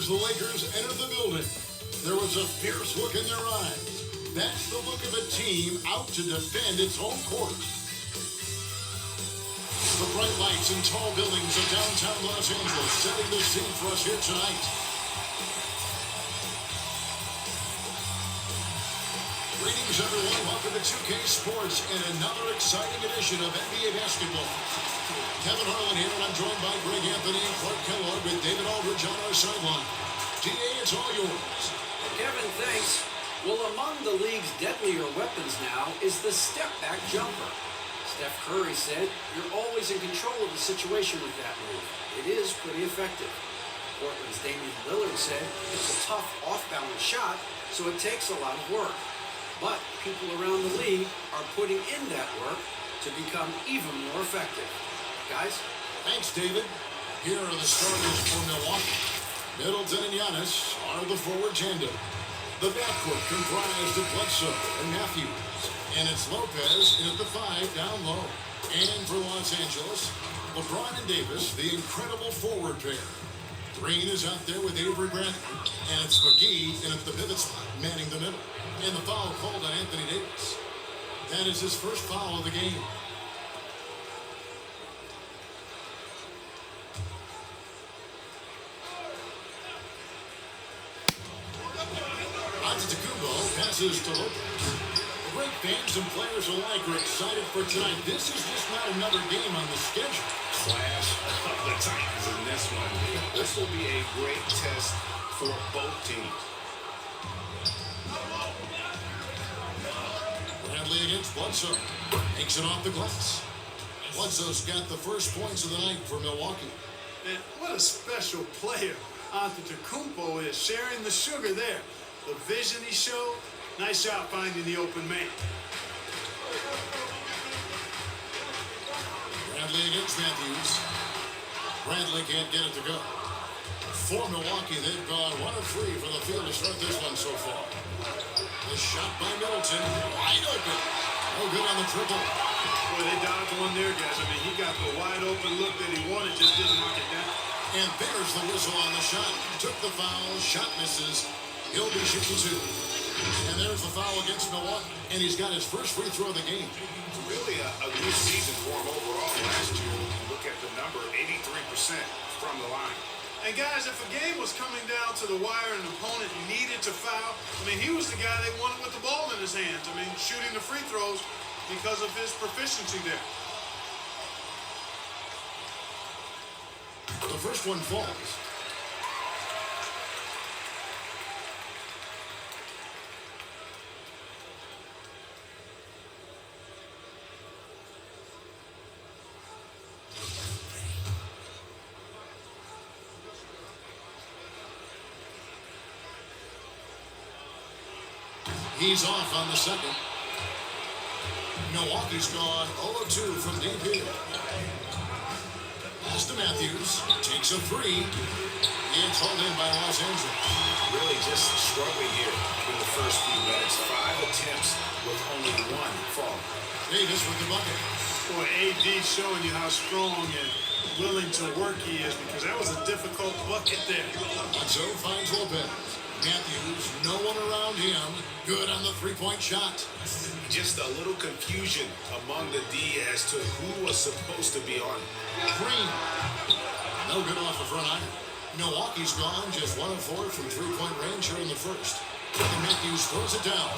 As the Lakers entered the building, there was a fierce look in their eyes. That's the look of a team out to defend its home court. The bright lights and tall buildings of downtown Los Angeles setting the scene for us here tonight. Greetings, everyone. Welcome to 2K Sports and another exciting edition of NBA basketball. Kevin Harlan here, and I'm joined by Greg Anthony and Clark Kellogg with David Aldridge on our sideline. DA, it's all yours. Kevin, thanks. Well, among the league's deadlier weapons now is the step-back jumper. Steph Curry said, "You're always in control of the situation with that move. It is pretty effective." Portland's Damian Lillard said, "It's a tough off-balance shot, so it takes a lot of work." But people around the league are putting in that work to become even more effective. Guys? Thanks, David. Here are the starters for Milwaukee. Middleton and Giannis are the forward tandem. The backcourt comprised of Bledsoe and Matthews. And it's Lopez in at the 5 down low. And for Los Angeles, LeBron and Davis, the incredible forward pair. Green is out there with Avery Bradley. And it's McGee in at the pivot spot, manning the middle. And the foul called on Anthony Davis. That is his first foul of the game. Antetokounmpo passes to Lopez. Great fans and players alike are excited for tonight. This is just not another game on the schedule. Clash of the Titans in this one. This will be a great test for both teams. Bradley against Bledsoe. Takes it off the glass. Bledsoe's got the first points of the night for Milwaukee. And what a special player Antetokounmpo is, sharing the sugar there. The vision he showed, nice job finding the open man. Bradley against Matthews. Bradley can't get it to go. For Milwaukee, they've gone 1 of 3 from the field to start this one so far. The shot by Middleton, wide open. No good on the triple. Boy, they dodged one there, guys. I mean, he got the wide open look that he wanted, just didn't knock it down. And there's the whistle on the shot. Took the foul, shot misses. He'll be shooting 2. And there's the foul against Milwaukee. And he's got his first free throw of the game. Really a good season for him overall last year. When you look at the number, 83% from the line. And guys, if a game was coming down to the wire and an opponent needed to foul, I mean, he was the guy they wanted with the ball in his hands. I mean, shooting the free throws because of his proficiency there. The first one falls. He's off on the second. Milwaukee's gone 0-2 from deep here. Pass to Matthews. Takes a 3. It's hauled in by Los Angeles. Really just struggling here in the first few minutes. 5 attempts with only 1 fall. Davis with the bucket. Boy, AD showing you how strong and willing to work he is, because that was a difficult bucket there. Bledsoe finds Lopez. Matthews, no one around him. Good on the three-point shot. Just a little confusion among the D as to who was supposed to be on. Green. No good off the front iron. Milwaukee's gone just 1 of 4 from three-point range here in the first. And Matthews throws it down.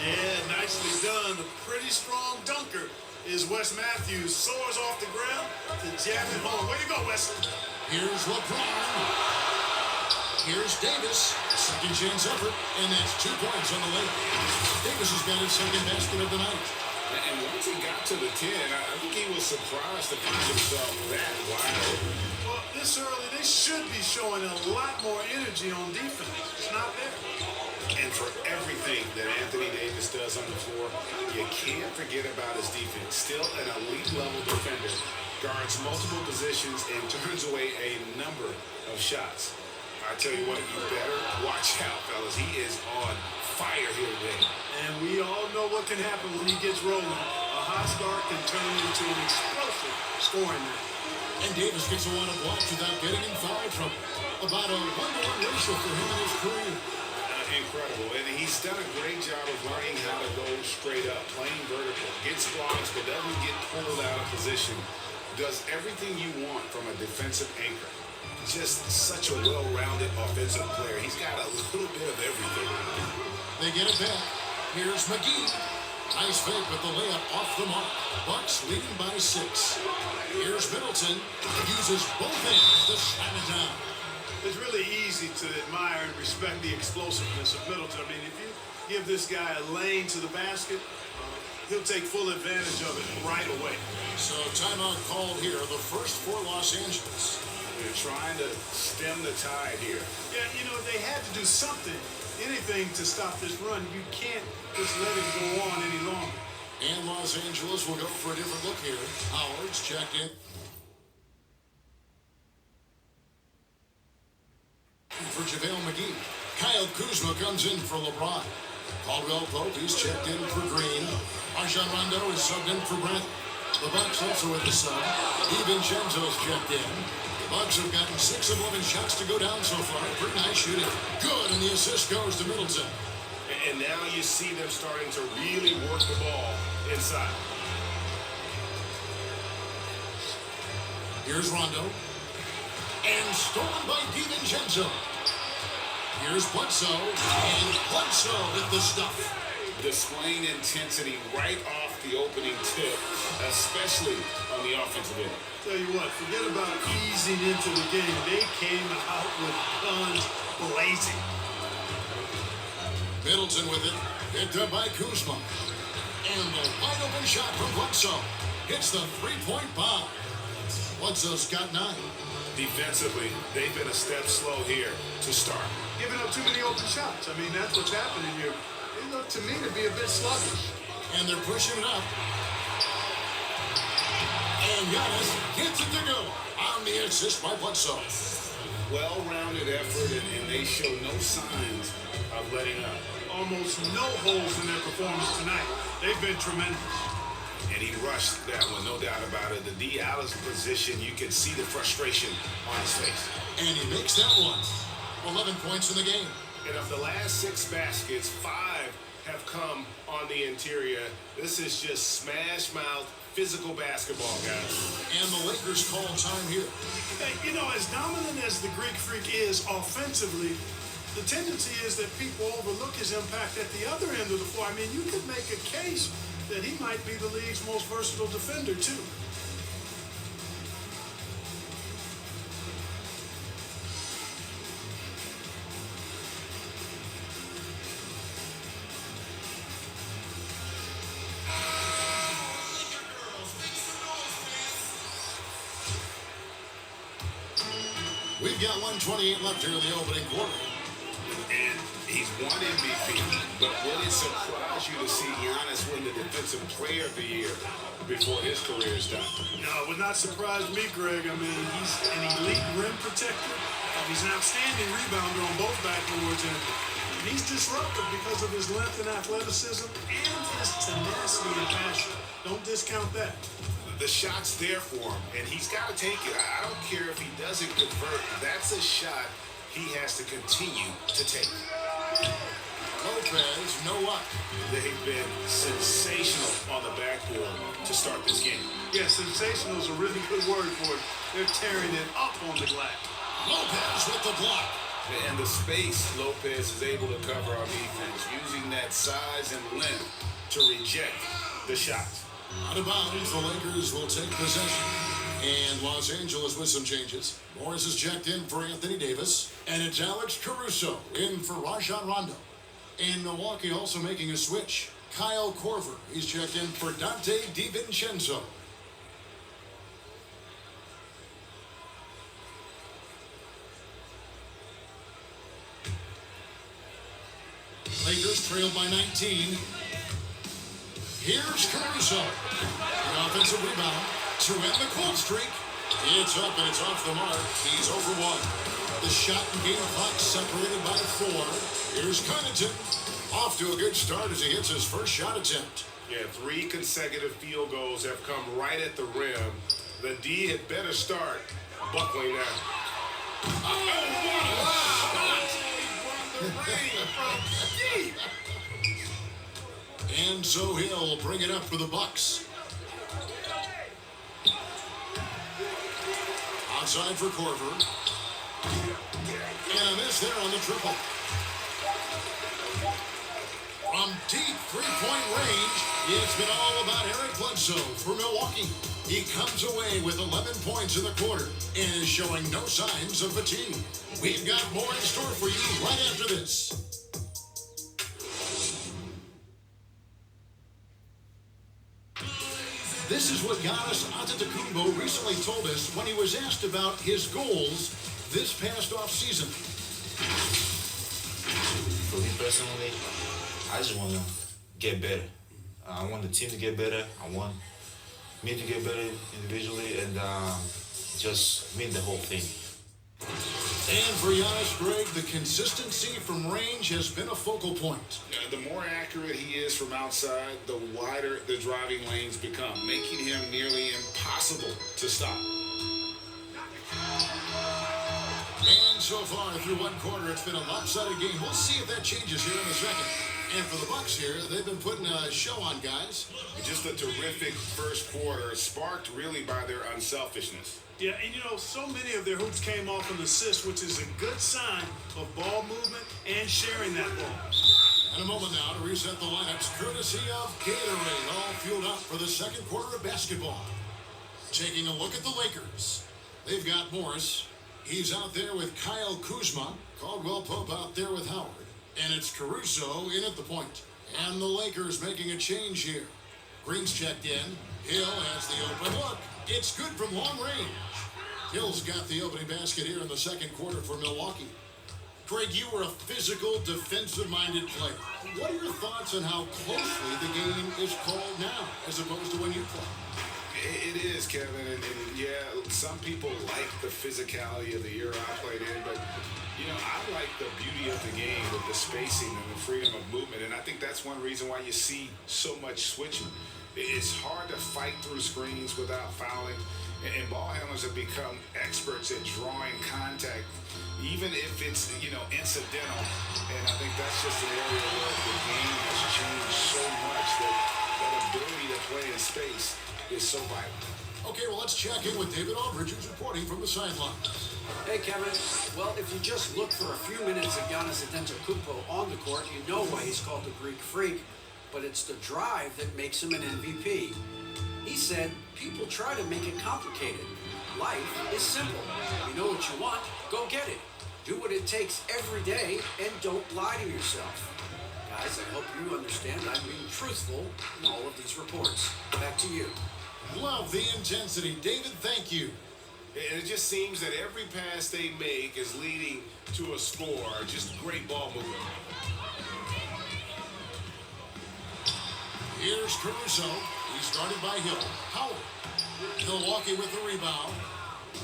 Yeah, nicely done. A pretty strong dunker is Wes Matthews. Soars off the ground to jam it home. Way to go, Wesley. Here's LeBron. Here's Davis. Second chance effort. And that's 2 points on the layup. Davis has got his second basket of the night. And once he got to the 10, I think he was surprised to find himself that wide open. Well, this early, they should be showing a lot more energy on defense. It's not there. And for everything that Anthony Davis does on the floor, you can't forget about his defense. Still an elite level defender. Guards multiple positions and turns away a number of shots. I tell you what, you better watch out, fellas. He is on fire here today. And we all know what can happen when he gets rolling. A hot start can turn into an explosive scoring night. And Davis gets a lot of blocks without getting in foul trouble. About a 1-to-1 ratio for him in his career. Incredible. And he's done a great job of learning how to go straight up, playing vertical, gets blocks, but doesn't get pulled out of position. Does everything you want from a defensive anchor. Just such a well-rounded offensive player. He's got a little bit of everything. They get it back. Here's McGee. Nice fake, but the layup off the mark. Bucks leading by 6. Here's Middleton. Uses both hands to slam it down. It's really easy to admire and respect the explosiveness of Middleton. I mean, if you give this guy a lane to the basket, he'll take full advantage of it right away. So timeout called here, the first for Los Angeles. They're trying to stem the tide here. Yeah, you know, they had to do something, anything to stop this run. You can't just let it go on any longer. And Los Angeles will go for a different look here. Howard's checked in. For JaVale McGee. Kyle Kuzma comes in for LeBron. Caldwell Pope, he's checked in for Green. Rajon Rondo is subbed in for Brent. The Bucks also with the sub. DiVincenzo's checked in. The Bucks have gotten 6 of 11 shots to go down so far. Pretty nice shooting. Good, and the assist goes to Middleton. And now you see them starting to really work the ball inside. Here's Rondo. And stolen by DiVincenzo. Here's Bledsoe. And Bledsoe with the stuff. Displaying intensity right off the opening tip, especially on the offensive end. Tell you what, forget about easing into the game. They came out with guns blazing. Middleton with it. Picked up by Kuzma. And the wide open shot from Bledsoe. Hits the three-point bomb. Bledsoe's got 9. Defensively, they've been a step slow here to start. Giving up too many open shots. I mean, that's what's happening here. They look to me to be a bit sluggish. And they're pushing it up. And Giannis gets it to go on the assist by Bledsoe. Well-rounded effort, and they show no signs of letting up. Almost no holes in their performance tonight. They've been tremendous. And he rushed that one, no doubt about it. The D out of position, you can see the frustration on his face. And he makes that one. 11 points in the game. And of the last 6 baskets, 5 have come on the interior. This is just smash mouth, physical basketball, guys. And the Lakers call time here. You know, as dominant as the Greek Freak is offensively, the tendency is that people overlook his impact at the other end of the floor. I mean, you could make a case that he might be the league's most versatile defender, too. We've got 1:28 left here in the opening quarter. And he's won MVP, but would it surprise you to see Giannis win the Defensive Player of the Year before his career is done? No, it would not surprise me, Greg. I mean, he's an elite rim protector. He's an outstanding rebounder on both backboards, and he's disruptive because of his length and athleticism and his tenacity and passion. Don't discount that. The shot's there for him, and he's got to take it. I don't care if he doesn't convert. That's a shot he has to continue to take. Lopez, no luck. They've been sensational on the backboard to start this game. Yeah, sensational is a really good word for it. They're tearing it up on the glass. Lopez with the block. And the space Lopez is able to cover on defense, using that size and length to reject the shots. Out of bounds, the Lakers will take possession. And Los Angeles with some changes. Morris is checked in for Anthony Davis. And it's Alex Caruso in for Rajon Rondo. And Milwaukee also making a switch. Kyle Korver, he's checked in for Dante DiVincenzo. Lakers trailed by 19. Here's Caruso. The offensive rebound to end the cold streak. It's up and it's off the mark. He's over 1. The shot and game clock separated by 4. Here's Connaughton. Off to a good start as he hits his first shot attempt. Yeah, 3 consecutive field goals have come right at the rim. The D had better start buckling down. And so he'll bring it up for the Bucks. Outside for Corver. And a miss there on the triple. From deep three-point range, it's been all about Eric Bledsoe for Milwaukee. He comes away with 11 points in the quarter and is showing no signs of fatigue. We've got more in store for you right after this. This is what Giannis Antetokounmpo recently told us when he was asked about his goals this past offseason. For me personally, I just want to get better. I want the team to get better. I want me to get better individually and just win the whole thing. And for Giannis, Greg, the consistency from range has been a focal point. The more accurate he is from outside, the wider the driving lanes become, making him nearly impossible to stop. And so far through one quarter, it's been a lopsided game. We'll see if that changes here in a second. And for the Bucks here, they've been putting a show on, guys. Just a terrific first quarter, sparked really by their unselfishness. Yeah, and so many of their hoops came off an assist, which is a good sign of ball movement and sharing that ball. And a moment now to reset the lineups, courtesy of Gatorade, all fueled up for the second quarter of basketball. Taking a look at the Lakers. They've got Morris. He's out there with Kyle Kuzma. Caldwell Pope out there with Howard. And it's Caruso in at the point. And the Lakers making a change here. Green's checked in. Hill has the open look. It's good from long range. Hill's got the opening basket here in the second quarter for Milwaukee. Greg, you were a physical, defensive-minded player. What are your thoughts on how closely the game is called now, as opposed to when you played? It is, Kevin, and yeah, some people like the physicality of the era I played in, but I like the beauty of the game with the spacing and the freedom of movement, and I think that's one reason why you see so much switching. It's hard to fight through screens without fouling, and ball handlers have become experts at drawing contact, even if it's, incidental, and I think that's just an area where the game has changed so much that ability to play in space is so vital. Okay, well, let's check in with David Aldridge, who's reporting from the sidelines. Hey, Kevin. Well, if you just look for a few minutes of Giannis Antetokounmpo on the court, you know why he's called the Greek Freak. But it's the drive that makes him an MVP. He said, people try to make it complicated. Life is simple. You know what you want, go get it. Do what it takes every day and don't lie to yourself. Guys, I hope you understand I'm being truthful in all of these reports. Back to you. Love the intensity. David, thank you. And it just seems that every pass they make is leading to a score. Just great ball movement. Here's Caruso. He's started by Hill. Howard. Milwaukee with the rebound.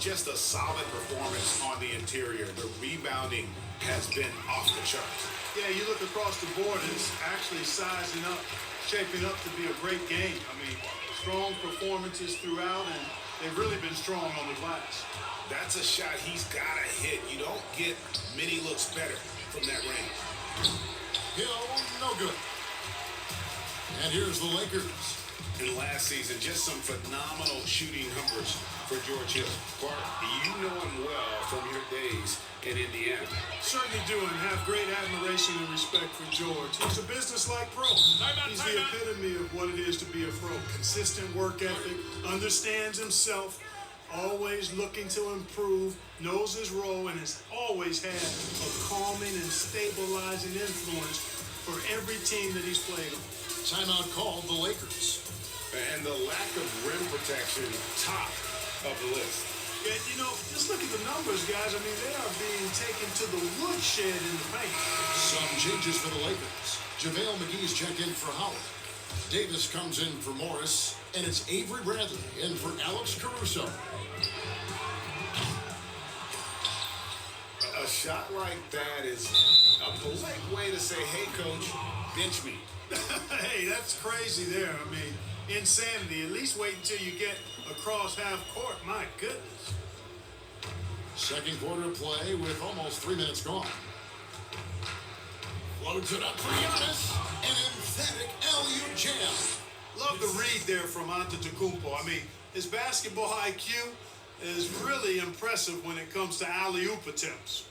Just a solid performance on the interior. The rebounding has been off the charts. Yeah, you look across the board, it's actually sizing up, shaping up to be a great game. I mean, strong performances throughout, and they've really been strong on the glass. That's a shot he's got to hit. You don't get many looks better from that range. Hill, no good. And here's the Lakers. In last season, just some phenomenal shooting numbers for George Hill. Clark, you know him well from your days in Indiana. Certainly do, and have great admiration and respect for George. He's a business-like pro. He's the epitome of what it is to be a pro. Consistent work ethic, understands himself, always looking to improve, knows his role, and has always had a calming and stabilizing influence for every team that he's played on. Timeout called the Lakers. And the lack of rim protection, top of the list. Yeah, just look at the numbers, guys. I mean, they are being taken to the woodshed in the paint. Some changes for the Lakers. JaVale McGee's checked in for Howard. Davis comes in for Morris. And it's Avery Bradley in for Alex Caruso. A shot like that is a polite way to say, hey, coach, bench me. Hey, that's crazy there. I mean, insanity. At least wait until you get across half court. My goodness. Second quarter play with almost 3 minutes gone. Floats it up for Giannis. An emphatic LU jam. Love the read there from Antetokounmpo. I mean, his basketball IQ is really impressive when it comes to alley-oop attempts.